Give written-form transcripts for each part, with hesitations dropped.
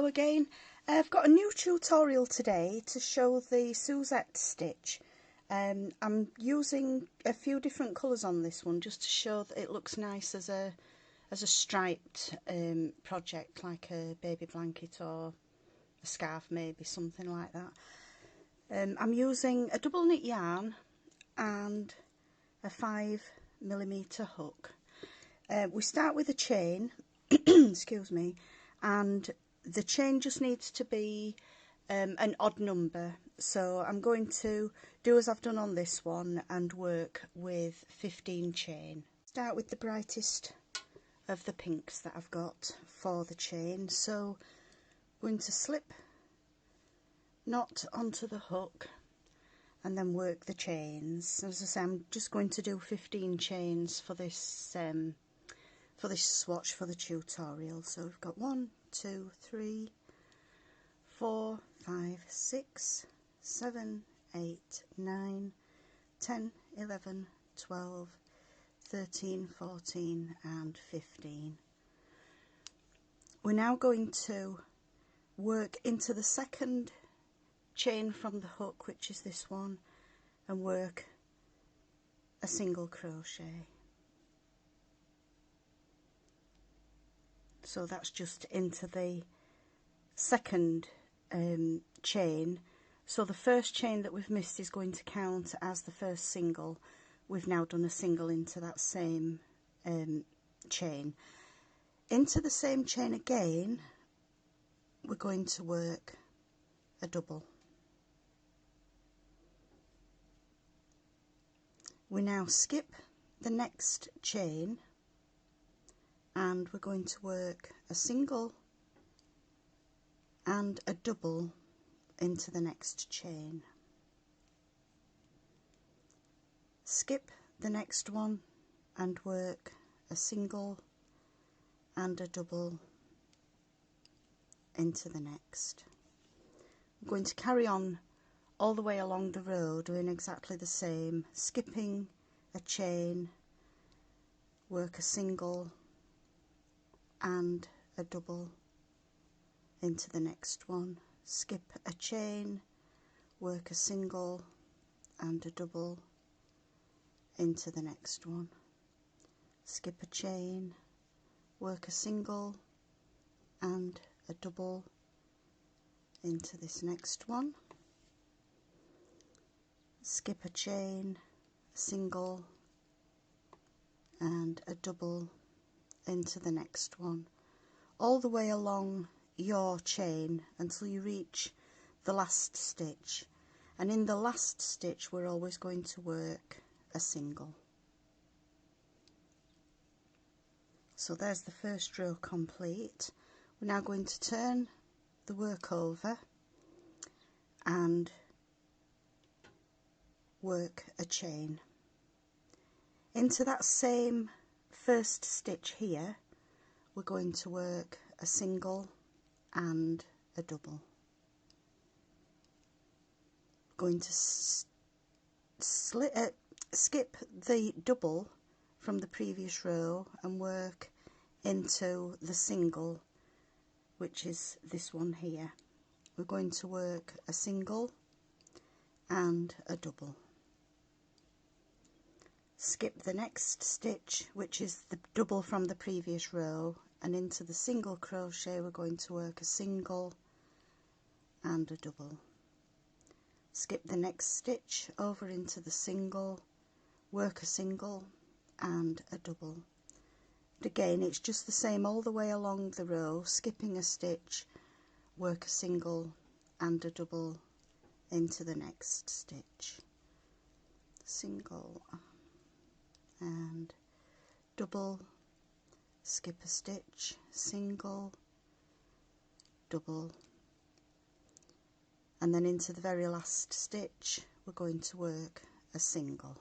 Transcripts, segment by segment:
Hello again. I've got a new tutorial today to show the Suzette stitch. I'm using a few different colours on this one just to show that it looks nice as a striped project, like a baby blanket or a scarf, maybe something like that. I'm using a double knit yarn and a 5mm hook. We start with a chain, excuse me, and the chain just needs to be an odd number. So I'm going to do as I've done on this one and work with 15 chain. Start with the brightest of the pinks that I've got for the chain. So I'm going to slip knot onto the hook and then work the chains. As I say, I'm just going to do 15 chains for this swatch for the tutorial. So we've got 1, 2, 3, 4, 5, 6, 7, 8, 9, 10, 11, 12, 13, 14 and 15. We're now going to work into the second chain from the hook, which is this one, and work a single crochet. So that's just into the second chain. So the first chain that we've missed is going to count as the first single. We've now done a single into that same chain. Into the same chain again, we're going to work a double. We now skip the next chain and we're going to work a single and a double into the next chain. Skip the next one and work a single and a double into the next. I'm going to carry on all the way along the row doing exactly the same, skipping a chain, work a single and a double into the next one, skip a chain, work a single and a double into the next one, skip a chain, work a single and a double into this next one, skip a chain, a single and a double into the next one, all the way along your chain until you reach the last stitch. And in the last stitch we're always going to work a single. So there's the first row complete. We're now going to turn the work over and work a chain. Into that same first stitch here, we're going to work a single and a double. We're going to skip the double from the previous row and work into the single, which is this one here. We're going to work a single and a double. Skip the next stitch, which is the double from the previous row, and into the single crochet we're going to work a single and a double. Skip the next stitch over into the single, work a single and a double. And again it's just the same all the way along the row, skipping a stitch, work a single and a double into the next stitch. Single and double, skip a stitch, single, double, and then into the very last stitch we're going to work a single.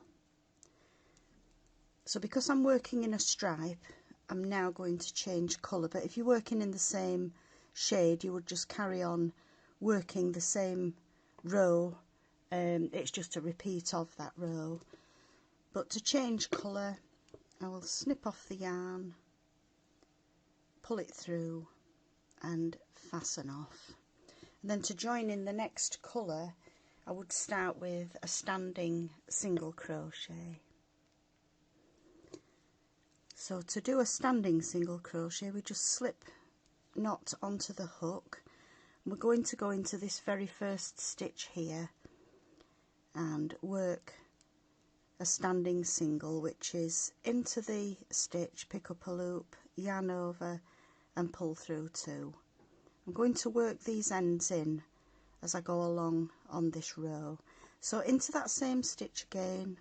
So because I'm working in a stripe, I'm now going to change colour, but if you're working in the same shade you would just carry on working the same row. It's just a repeat of that row. But to change colour, I will snip off the yarn, pull it through and fasten off. And then to join in the next colour, I would start with a standing single crochet. So to do a standing single crochet, we just slip knot onto the hook. We're going to go into this very first stitch here and work a standing single, which is into the stitch, pick up a loop, yarn over and pull through 2. I'm going to work these ends in as I go along on this row. So into that same stitch again,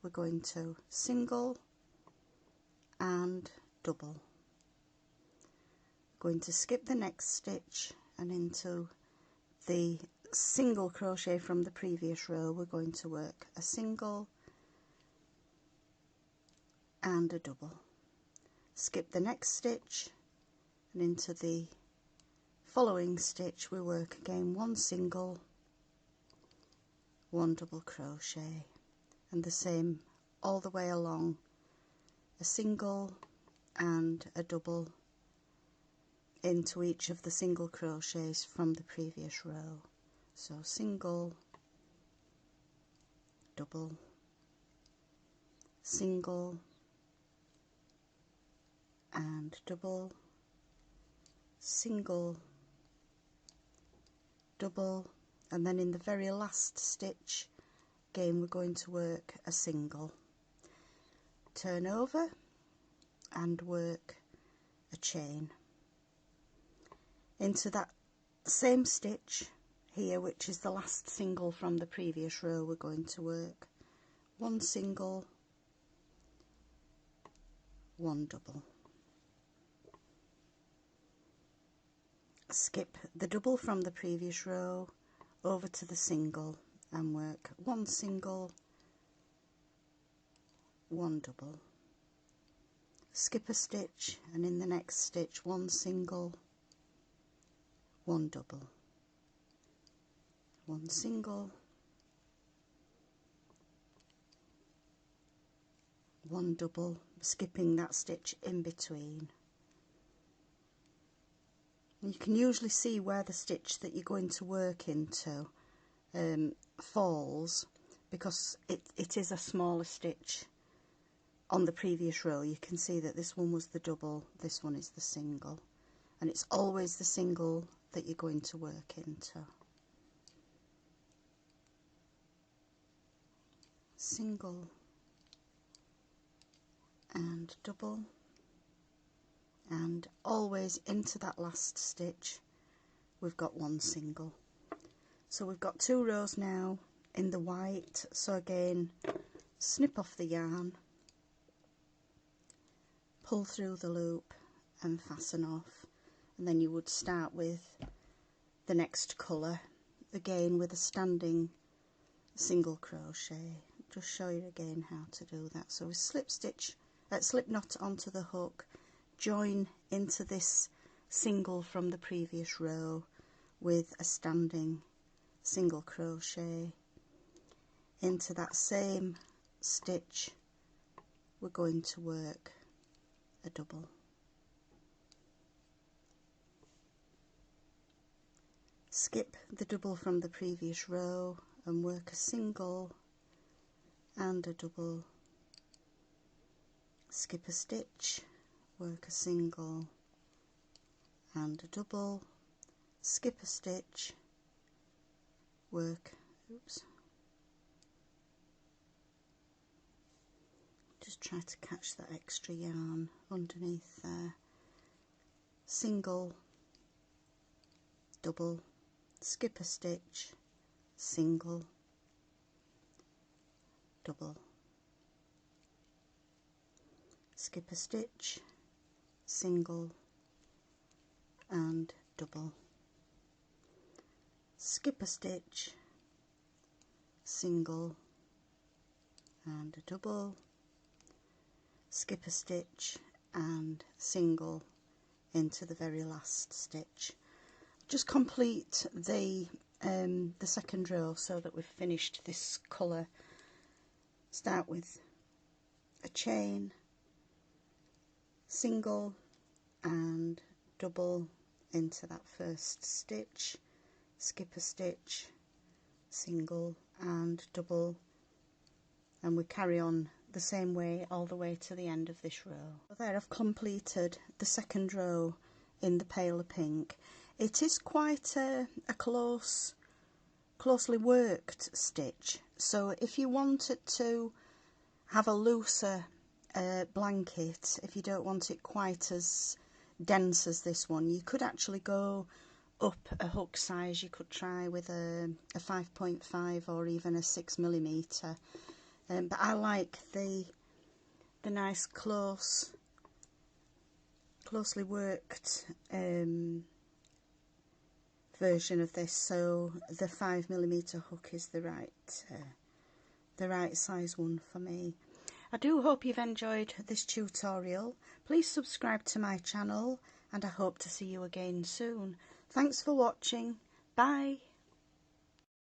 we're going to single and double. Going to skip the next stitch, and into the single crochet from the previous row we're going to work a single and a double. Skip the next stitch, and into the following stitch we work again 1 single, 1 double crochet, and the same all the way along, a single and a double into each of the single crochets from the previous row. So single, double, single and double, single, double, and then in the very last stitch again we're going to work a single, turn over and work a chain. Into that same stitch here, which is the last single from the previous row, we're going to work 1 single, 1 double. Skip the double from the previous row over to the single and work 1 single, 1 double. Skip a stitch, and in the next stitch 1 single, 1 double, 1 single, 1 double, skipping that stitch in between. You can usually see where the stitch that you're going to work into falls, because it is a smaller stitch on the previous row. You can see that this one was the double, this one is the single, and it's always the single that you're going to work into. Single and double, and always into that last stitch we've got 1 single. So we've got 2 rows now in the white, so again snip off the yarn, pull through the loop and fasten off, and then you would start with the next colour again with a standing single crochet. Just show you again how to do that. So we slip knot onto the hook, join into this single from the previous row with a standing single crochet. Into that same stitch we're going to work a double. Skip the double from the previous row and work a single and a double. Skip a stitch, work a single and a double. Skip a stitch, work, just try to catch that extra yarn underneath there. Single, double, skip a stitch, single, double, skip a stitch, single and double, skip a stitch, single and a double, skip a stitch and single into the very last stitch. Just complete the second row so that we've finished this colour. Start with a chain, single and double, into that first stitch, skip a stitch, single and double, and we carry on the same way all the way to the end of this row. There, I've completed the second row in the paler pink. It is quite a closely worked stitch, so if you wanted to have a looser blanket, if you don't want it quite as dense as this one, you could actually go up a hook size. You could try with a 5.5 or even a 6mm, but I like the nice closely worked version of this, so the 5mm hook is the right size one for me. I do hope you've enjoyed this tutorial. Please subscribe to my channel, and I hope to see you again soon. Thanks for watching. Bye.